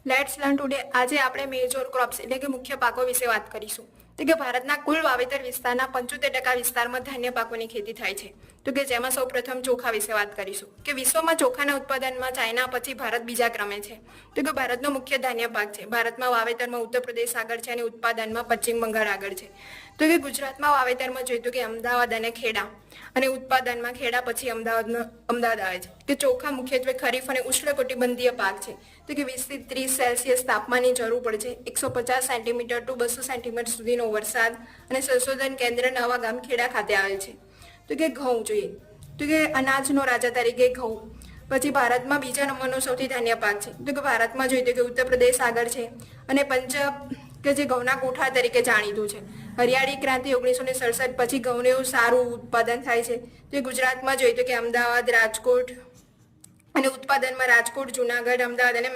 Let's learn today. આજે આપણે major crops એટલે કે મુખ્ય પાકો વિશે વાત કરીશું. તો કે ભારતના કુલ વાવેતર વિસ્તારના 75% વિસ્તારમાં ધાન્ય પાકોની ખેતી થાય છે. તો કે જેમાં સૌપ્રથમ ચોખા વિશે વાત કરીશું કે વિશ્વમાં ચોખાના ઉત્પાદનમાં ચાઇના પછી ભારત બીજા ક્રમે છે. તો કે ભારતનો મુખ્ય ધાન્ય પાક છે. ભારતમાં વાવેતરમાં ઉત્તર પ્રદેશ આગળ છે અને ઉત્પાદનમાં પશ્ચિમ બંગાળ આગળ છે. તો કે ગુજરાતમાં વાવેતરમાં જોઈએ તો કે અમદાવાદ અને ખેડા અને ઉત્પાદનમાં ખેડા પછી અમદાવાદ આવે છે. કે ચોખા મુખ્યત્વે ખરીફ અને ઉષ્ણકટિબંધીય પાક છે. તો કે 20 થી 30 સેલ્સિયસ તાપમાનની જરૂર પડે છે. 150 સેન્ટીમીટર ટુ 200 સેન્ટીમીટર સુધીનો વરસાદ અને સંશોધન કેન્દ્ર નવા ગામ ખેડા ખાતે આવેલ છે. તો કે ઘઉં જોઈએ તો કે અનાજનો રાજા તરીકે ઘઉં પછી ભારતમાં બીજા નંબરનો સૌથી ધાન્ય પાક છે. તો કે ભારતમાં જોઈએ તો કે ઉત્તર પ્રદેશ આગળ છે અને પંજાબ કે જે ઘઉંના કોઠા તરીકે જાણીતું છે. હરિયાળી ક્રાંતિ 1967 પછી ઘઉંનું સારું ઉત્પાદન થાય છે. તો ગુજરાતમાં જોઈએ તો કે અમદાવાદ રાજકોટ અને ઉત્પાદનમાં રાજકોટ જુનાગઢ અમદાવાદ અને